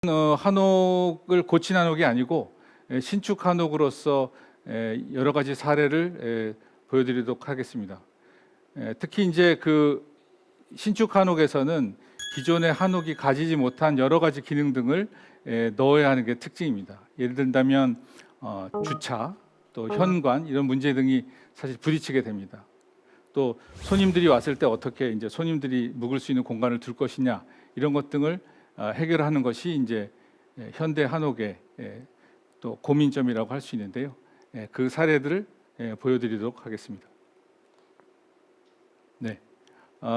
한옥을 고친 한옥이 아니고 신축 한옥으로서 여러 가지 사례를 보여드리도록 하겠습니다. 특히 이제 그 신축 한옥에서는 기존의 한옥이 가지지 못한 여러 가지 기능 등을 넣어야 하는 게 특징입니다. 예를 든다면 주차, 또 현관 이런 문제 등이 사실 부딪히게 됩니다. 또 손님들이 왔을 때 어떻게 이제 손님들이 묵을 수 있는 공간을 둘 것이냐 이런 것 등을 해결하는 것이 이제 현대 한옥의 또 고민점이라고 할 수 있는데요. 그 사례들을 보여드리도록 하겠습니다. 네,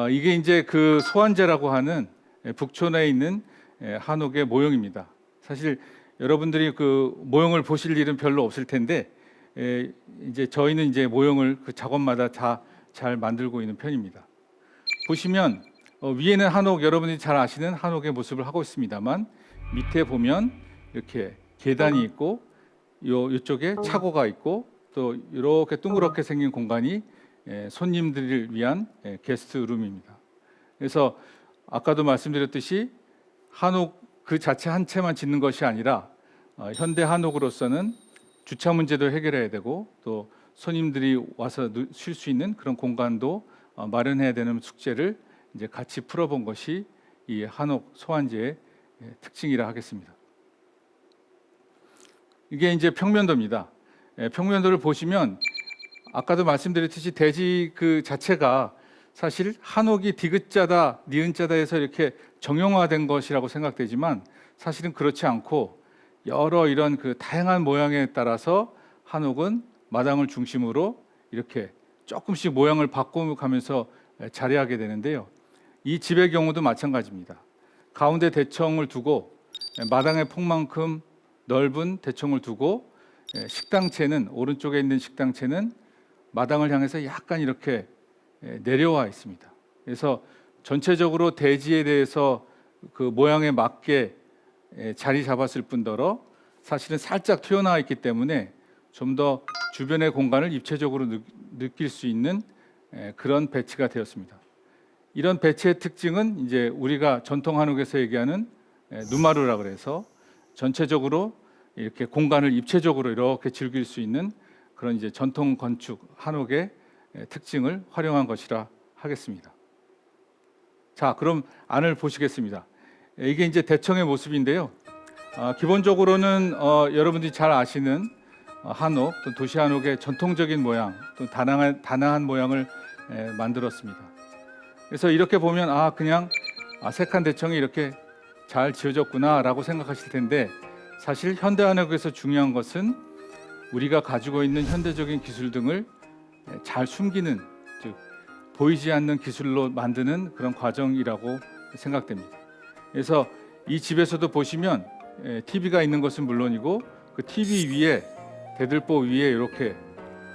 이게 이제 그 소환제라고 하는 북촌에 있는 한옥의 모형입니다. 사실 여러분들이 그 모형을 보실 일은 별로 없을 텐데 이제 저희는 이제 모형을 그 작업마다 다 잘 만들고 있는 편입니다. 보시면 위에는 한옥, 여러분들이 잘 아시는 한옥의 모습을 하고 있습니다만 밑에 보면 이렇게 계단이 있고 이쪽에 차고가 있고 또 이렇게 둥그렇게 생긴 공간이 손님들을 위한 게스트룸입니다. 그래서 아까도 말씀드렸듯이 한옥 그 자체 한 채만 짓는 것이 아니라 현대 한옥으로서는 주차 문제도 해결해야 되고 또 손님들이 와서 쉴 수 있는 그런 공간도 마련해야 되는 숙제를 이제 같이 풀어본 것이 이 한옥 소환제의 특징이라 하겠습니다. 이게 이제 평면도입니다. 평면도를 보시면 아까도 말씀드렸듯이 대지 그 자체가 사실 한옥이 디귿자다, 니은자다 해서 이렇게 정형화된 것이라고 생각되지만 사실은 그렇지 않고 여러 이런 그 다양한 모양에 따라서 한옥은 마당을 중심으로 이렇게 조금씩 모양을 바꿔가면서 자리하게 되는데요. 이 집의 경우도 마찬가지입니다. 가운데 대청을 두고 마당의 폭만큼 넓은 대청을 두고 식당채는 오른쪽에 있는 식당채는 마당을 향해서 약간 이렇게 내려와 있습니다. 그래서 전체적으로 대지에 대해서 그 모양에 맞게 자리 잡았을 뿐더러 사실은 살짝 튀어나와 있기 때문에 좀 더 주변의 공간을 입체적으로 느낄 수 있는 그런 배치가 되었습니다. 이런 배치의 특징은 이제 우리가 전통 한옥에서 얘기하는 누마루라 그래서 전체적으로 이렇게 공간을 입체적으로 이렇게 즐길 수 있는 그런 이제 전통 건축 한옥의 특징을 활용한 것이라 하겠습니다. 자, 그럼 안을 보시겠습니다. 이게 이제 대청의 모습인데요. 기본적으로는 여러분들이 잘 아시는 한옥, 또 도시 한옥의 전통적인 모양, 또 다낭한 모양을 만들었습니다. 그래서 이렇게 보면 그냥 아색한 대청이 이렇게 잘 지어졌구나라고 생각하실 텐데 사실 현대 한옥에서 중요한 것은 우리가 가지고 있는 현대적인 기술 등을 잘 숨기는, 즉 보이지 않는 기술로 만드는 그런 과정이라고 생각됩니다. 그래서 이 집에서도 보시면 TV가 있는 것은 물론이고 그 TV 위에 대들보 위에 이렇게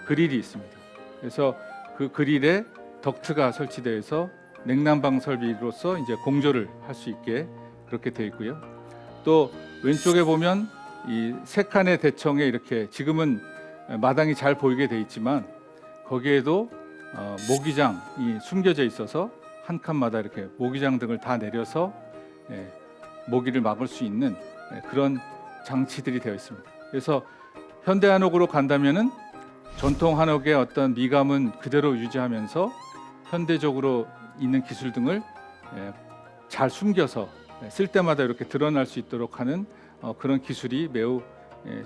그릴이 있습니다. 그래서 그 그릴에 덕트가 설치되어 있어 냉난방 설비로서 이제 공조를 할 수 있게 그렇게 되어 있고요. 또 왼쪽에 보면 이 세 칸의 대청에 이렇게 지금은 마당이 잘 보이게 되어 있지만 거기에도 모기장이 숨겨져 있어서 한 칸마다 이렇게 모기장 등을 다 내려서 모기를 막을 수 있는 그런 장치들이 되어 있습니다. 그래서 현대 한옥으로 간다면은 전통 한옥의 어떤 미감은 그대로 유지하면서 현대적으로 있는 기술 등을 잘 숨겨서 쓸 때마다 이렇게 드러날 수 있도록 하는 그런 기술이 매우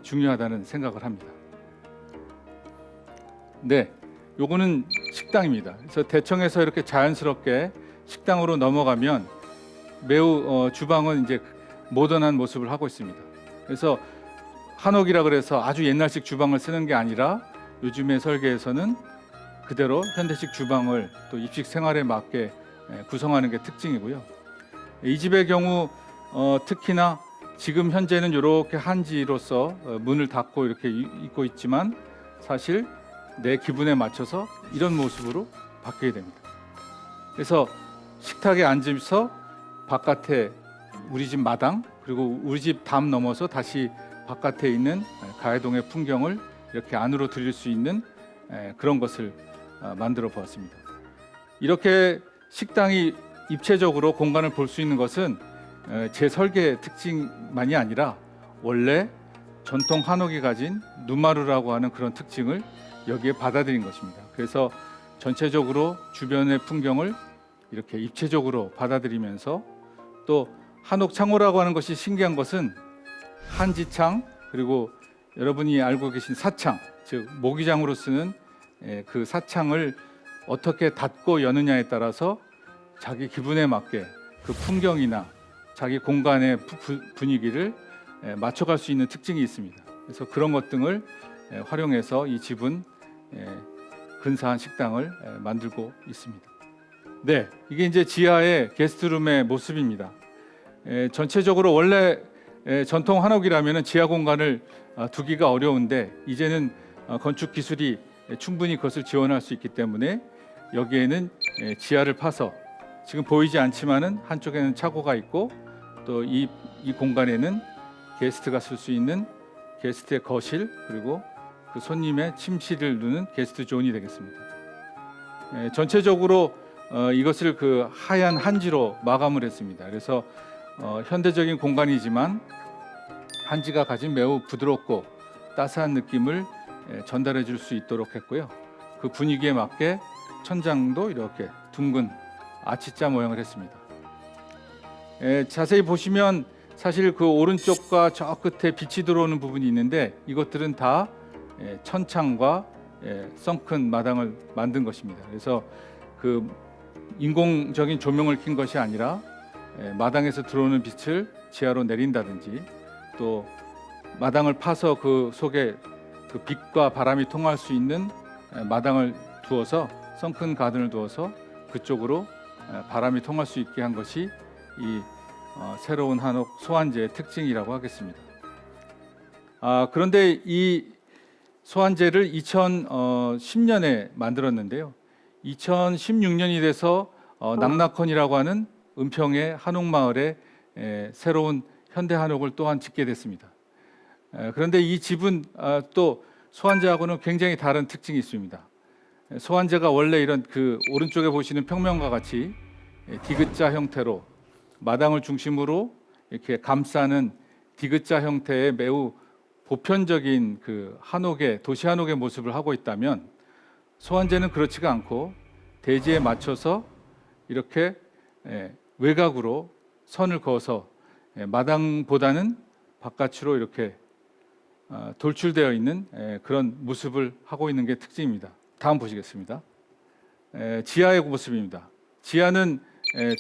중요하다는 생각을 합니다. 네, 요거는 식당입니다. 그래서 대청에서 이렇게 자연스럽게 식당으로 넘어가면 매우 주방은 이제 모던한 모습을 하고 있습니다. 그래서 한옥이라 그래서 아주 옛날식 주방을 쓰는 게 아니라 요즘의 설계에서는 그대로 현대식 주방을 또 입식 생활에 맞게 구성하는 게 특징이고요. 이 집의 경우 특히나 지금 현재는 이렇게 한지로서 문을 닫고 이렇게 있고 있지만 사실 내 기분에 맞춰서 이런 모습으로 바뀌게 됩니다. 그래서 식탁에 앉으면서 바깥에 우리 집 마당 그리고 우리 집 담 넘어서 다시 바깥에 있는 가해동의 풍경을 이렇게 안으로 들일 수 있는 그런 것을 만들어 보았습니다. 이렇게 식당이 입체적으로 공간을 볼 수 있는 것은 재설계 특징만이 아니라 원래 전통 한옥이 가진 누마루라고 하는 그런 특징을 여기에 받아들인 것입니다. 그래서 전체적으로 주변의 풍경을 이렇게 입체적으로 받아들이면서 또 한옥 창호라고 하는 것이 신기한 것은 한지창 그리고 여러분이 알고 계신 사창, 즉 모기장으로 쓰는 그 사창을 어떻게 닫고 여느냐에 따라서 자기 기분에 맞게 그 풍경이나 자기 공간의 분위기를 맞춰갈 수 있는 특징이 있습니다. 그래서 그런 것 등을 활용해서 이 집은 근사한 식당을 만들고 있습니다. 네, 이게 이제 지하의 게스트룸의 모습입니다. 전체적으로 원래 전통 한옥이라면 지하 공간을 두기가 어려운데 이제는 건축 기술이 충분히 그것을 지원할 수 있기 때문에 여기에는 지하를 파서 지금 보이지 않지만은 한쪽에는 차고가 있고 또 이 공간에는 게스트가 쓸 수 있는 게스트의 거실 그리고 그 손님의 침실을 두는 게스트 존이 되겠습니다. 전체적으로 이것을 그 하얀 한지로 마감을 했습니다. 그래서 현대적인 공간이지만 한지가 가진 매우 부드럽고 따스한 느낌을 전달해 줄 수 있도록 했고요. 그 분위기에 맞게 천장도 이렇게 둥근 아치자 모양을 했습니다. 자세히 보시면 사실 그 오른쪽과 저 끝에 빛이 들어오는 부분이 있는데 이것들은 다 천창과 썬큰 마당을 만든 것입니다. 그래서 그 인공적인 조명을 킨 것이 아니라 마당에서 들어오는 빛을 지하로 내린다든지 또 마당을 파서 그 속에 그 빛과 바람이 통할 수 있는 마당을 두어서 썬큰 가든을 두어서 그쪽으로 바람이 통할 수 있게 한 것이 이 새로운 한옥 소환제의 특징이라고 하겠습니다. 그런데 이 소환제를 2010년에 만들었는데요. 2016년이 돼서 낙낙헌이라고 하는 은평의 한옥마을에 새로운 현대 한옥을 또한 짓게 됐습니다. 그런데 이 집은 또 소환제하고는 굉장히 다른 특징이 있습니다. 소환제가 원래 이런 그 오른쪽에 보시는 평면과 같이 디귿자 형태로 마당을 중심으로 이렇게 감싸는 디귿자 형태의 매우 보편적인 그 한옥의 도시 한옥의 모습을 하고 있다면 소환제는 그렇지가 않고 대지에 맞춰서 이렇게 외곽으로 선을 그어서 마당보다는 바깥으로 이렇게 돌출되어 있는 그런 모습을 하고 있는 게 특징입니다. 다음 보시겠습니다. 지하의 모습입니다. 지하는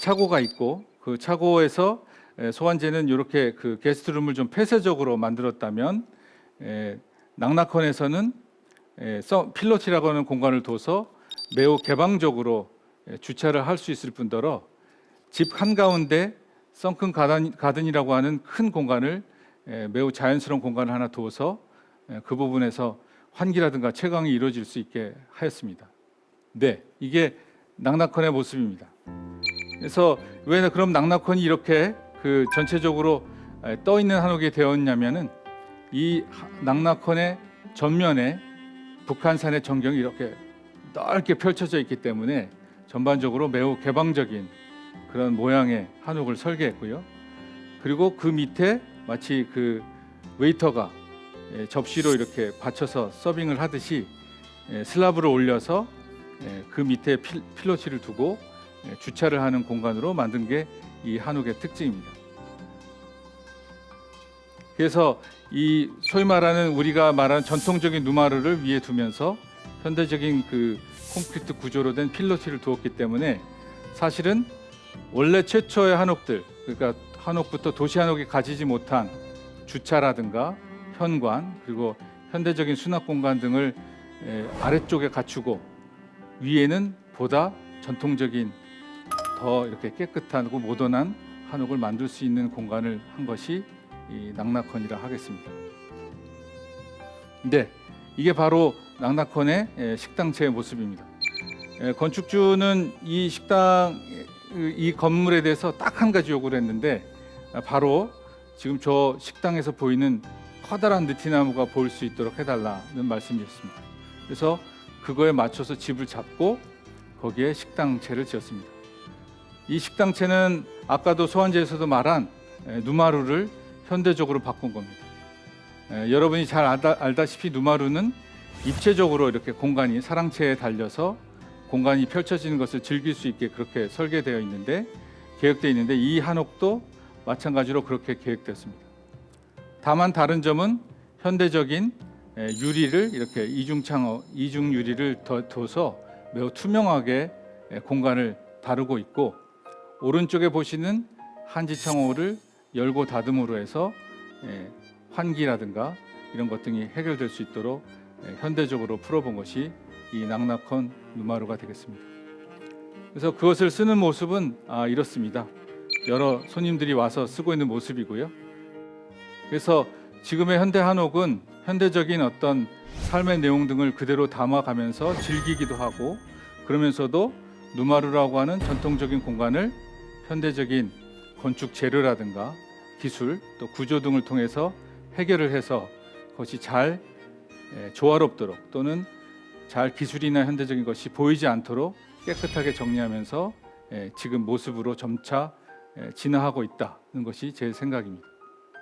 차고가 있고 그 차고에서 소환제는 이렇게 그 게스트룸을 좀 폐쇄적으로 만들었다면 낙낙헌에서는 필로티라고 하는 공간을 둬서 매우 개방적으로 주차를 할 수 있을 뿐더러 집 한가운데 썬큰 가든이라고 하는 큰 공간을 매우 자연스러운 공간을 하나 두어서 그 부분에서 환기라든가 채광이 이루어질 수 있게 하였습니다. 네, 이게 낙낙헌의 모습입니다. 그래서 왜 그럼 낙낙헌이 이렇게 그 전체적으로 떠 있는 한옥이 되었냐면은 이 낙낙헌의 전면에 북한산의 전경이 이렇게 넓게 펼쳐져 있기 때문에 전반적으로 매우 개방적인 그런 모양의 한옥을 설계했고요. 그리고 그 밑에 마치 그 웨이터가 접시로 이렇게 받쳐서 서빙을 하듯이 슬라브를 올려서 그 밑에 필로티를 두고 주차를 하는 공간으로 만든 게 이 한옥의 특징입니다. 그래서 이 소위 말하는 우리가 말하는 전통적인 누마루를 위에 두면서 현대적인 그 콘크리트 구조로 된 필로티를 두었기 때문에 사실은 원래 최초의 한옥들, 그러니까 한옥부터 도시 한옥이 가지지 못한 주차라든가 현관 그리고 현대적인 수납 공간 등을 아래쪽에 갖추고 위에는 보다 전통적인 더 이렇게 깨끗하고 모던한 한옥을 만들 수 있는 공간을 한 것이 이 낙낙헌이라 하겠습니다. 네, 이게 바로 낙낙헌의 식당체의 모습입니다. 건축주는 이 식당 이 건물에 대해서 딱 한 가지 요구를 했는데 바로 지금 저 식당에서 보이는 커다란 느티나무가 보일 수 있도록 해달라는 말씀이었습니다. 그래서 그거에 맞춰서 집을 잡고 거기에 식당체를 지었습니다. 이 식당체는 아까도 소환제에서도 말한 누마루를 현대적으로 바꾼 겁니다. 여러분이 잘 알다시피 누마루는 입체적으로 이렇게 공간이 사랑채에 달려서 공간이 펼쳐지는 것을 즐길 수 있게 그렇게 설계되어 있는데 계획되어 있는데 이 한옥도 마찬가지로 그렇게 계획됐습니다. 다만 다른 점은 현대적인 유리를 이렇게 이중 유리를 둬서 매우 투명하게 공간을 다루고 있고 오른쪽에 보시는 한지창호를 열고 닫음으로 해서 환기라든가 이런 것 등이 해결될 수 있도록 현대적으로 풀어본 것이 이 낙낙헌 누마루가 되겠습니다. 그래서 그것을 쓰는 모습은 이렇습니다. 여러 손님들이 와서 쓰고 있는 모습이고요. 그래서 지금의 현대 한옥은 현대적인 어떤 삶의 내용 등을 그대로 담아가면서 즐기기도 하고 그러면서도 누마루라고 하는 전통적인 공간을 현대적인 건축 재료라든가 기술 또 구조 등을 통해서 해결을 해서 그것이 잘 조화롭도록 또는 잘 기술이나 현대적인 것이 보이지 않도록 깨끗하게 정리하면서 지금 모습으로 점차 진화하고 있다는 것이 제 생각입니다.